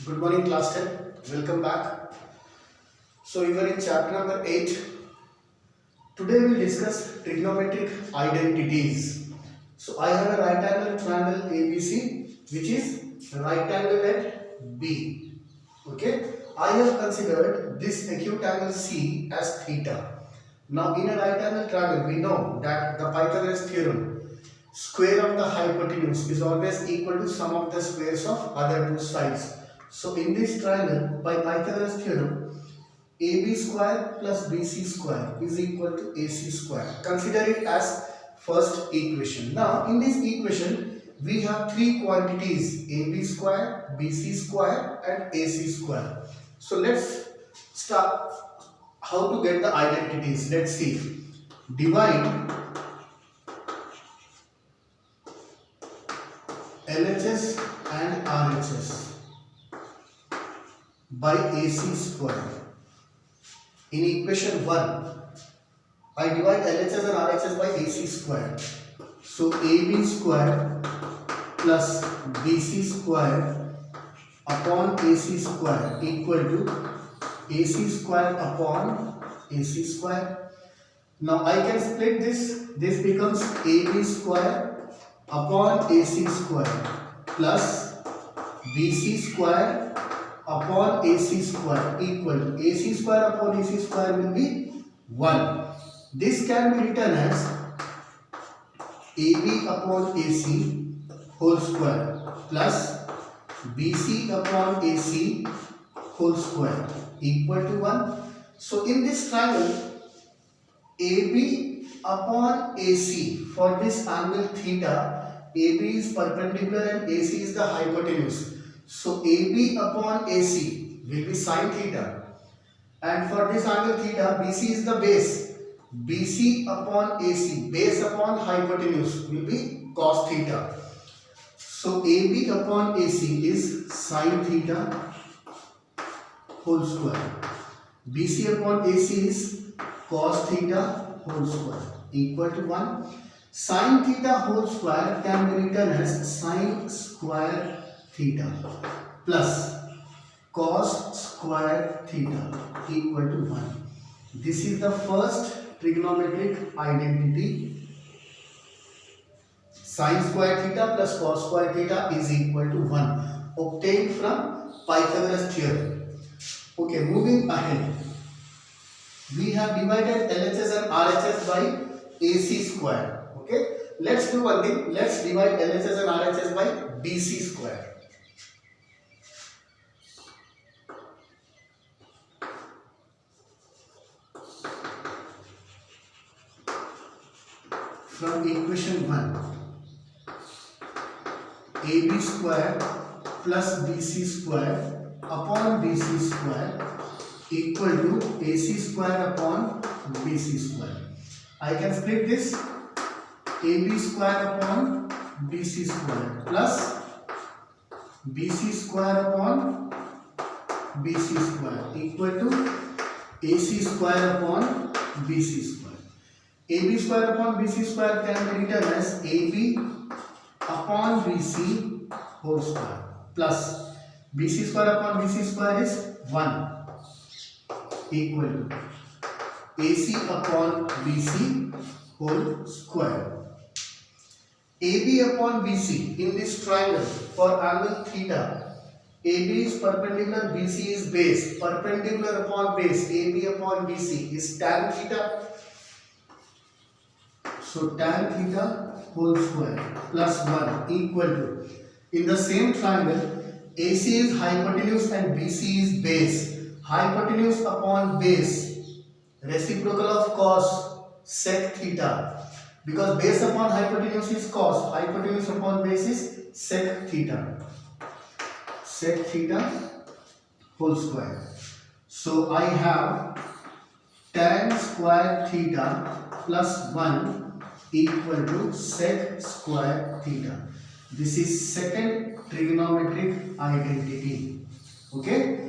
Good morning class 10. Welcome back. So we were in chapter number 8. Today we will discuss trigonometric identities. So I have a right angle triangle ABC which is right angle at B. Okay. I have considered this acute angle C as theta. Now in a right angle triangle we know that the Pythagoras theorem, square of the hypotenuse is always equal to sum of the squares of other two sides. So in this triangle, by Pythagoras theorem, AB square plus BC square is equal to AC square. Consider it as first equation. Now in this equation, we have three quantities, AB square, BC square and AC square. So let's start how to get the identities. Let's see. Divide LHS and RHS by AC square. In equation 1, I divide LHS and RHS by AC square. So AB square plus BC square upon AC square equal to AC square upon AC square. Now I can split this. This becomes AB square upon AC square plus BC square upon AC square equal to AC square upon AC square will be 1. This can be written as AB upon AC whole square plus BC upon AC whole square equal to 1. So in this triangle, AB upon AC, for this angle theta, AB is perpendicular and AC is the hypotenuse. So AB upon AC will be sin theta, and for this angle theta, BC is the base. BC upon AC, base upon hypotenuse will be cos theta. So AB upon AC is sin theta whole square. BC upon AC is cos theta whole square equal to 1. Sin theta whole square can be written as sin square theta plus cos square theta equal to 1. This is the first trigonometric identity. Sin square theta plus cos square theta is equal to 1, obtained from Pythagoras theorem. Okay, moving ahead. We have divided LHS and RHS by AC square. Okay, let's do one thing. Let's divide LHS and RHS by BC square. From equation 1, AB square plus BC square upon BC square equal to AC square upon BC square. I can split this. AB square upon BC square plus BC square upon BC square equal to AC square upon BC square. AB square upon BC square can be written as AB upon BC whole square plus BC square upon BC square is 1 equal to AC upon BC whole square. AB upon BC in this triangle for angle theta, AB is perpendicular, BC is base. Perpendicular upon base, AB upon BC is tan theta. So tan theta whole square plus 1 equal to, in the same triangle, AC is hypotenuse and BC is base. Hypotenuse upon base, reciprocal of cos sec theta, because base upon hypotenuse is cos, hypotenuse upon base is sec theta. Sec theta whole square. So I have tan square theta plus 1 equal to sec square theta. This is second trigonometric identity. Okay.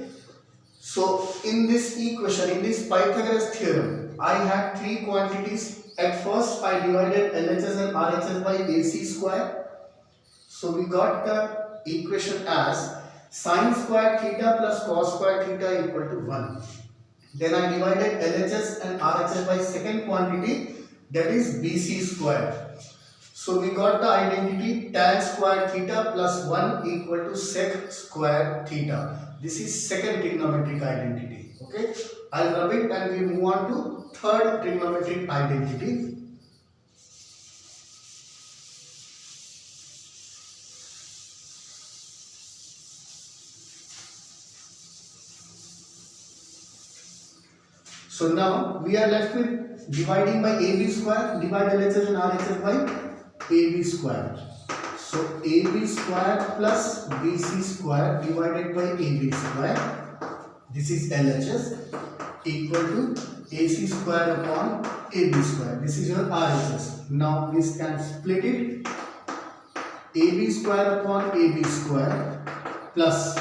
So in this equation, in this Pythagoras theorem, I had three quantities. At first I divided LHS and RHS by AC square. So we got the equation as Sin square theta plus cos square theta equal to 1. Then I divided LHS and RHS by second quantity, that is BC square. So we got the identity tan square theta plus 1 equal to sec square theta. This is second trigonometric identity. Okay, I'll rub it and we move on to third trigonometric identity. So now we are left with dividing by AB square, divide LHS and RHS by AB square. So AB square plus BC square divided by AB square, this is LHS, equal to AC square upon AB square. This is your RHS. Now we can split it. AB square upon AB square plus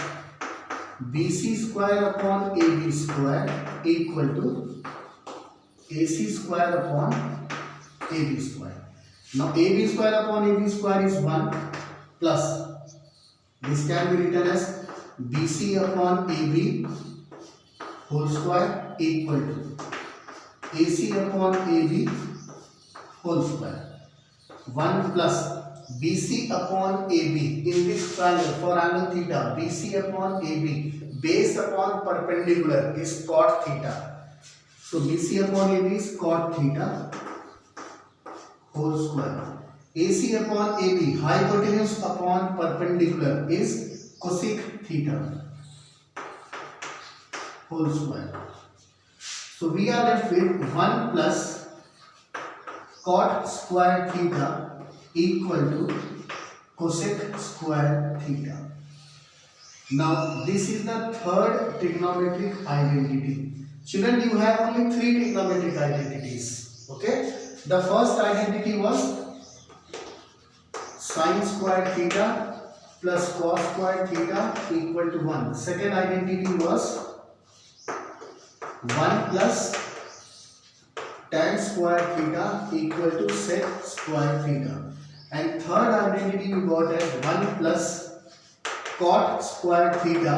BC square upon AB square equal to AC square upon AB square. Now AB square upon AB square is 1 plus this can be written as BC upon AB whole square equal to AC upon AB whole square. 1 plus BC upon AB in this triangle for angle theta, BC upon AB base upon perpendicular is cot theta. So BC upon AB is cot theta whole square. AC upon AB hypotenuse upon perpendicular is cosec theta whole square. So we are left with 1 plus cot square theta equal to cosec square theta. Now this is the third trigonometric identity. Children, you have only three trigonometric identities. Okay, the first identity was sin square theta plus cos square theta equal to 1. Second identity was 1 plus tan square theta equal to sec square theta. And third identity you got as 1 plus cot square theta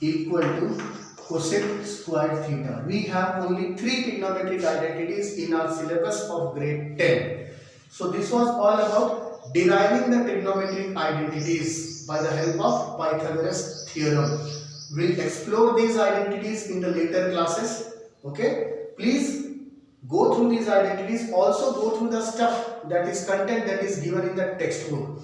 equal to cosec square theta. We have only three trigonometric identities in our syllabus of grade 10. So this was all about deriving the trigonometric identities by the help of Pythagoras theorem. We'll explore these identities in the later classes. Okay, please go through these identities. Also go through the stuff that is content that is given in the textbook.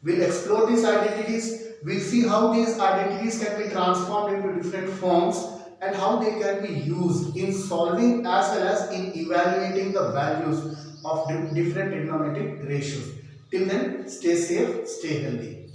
We'll explore these identities. We'll see how these identities can be transformed into different forms and how they can be used in solving as well as in evaluating the values of different trigonometric ratios. Till then, stay safe, stay healthy.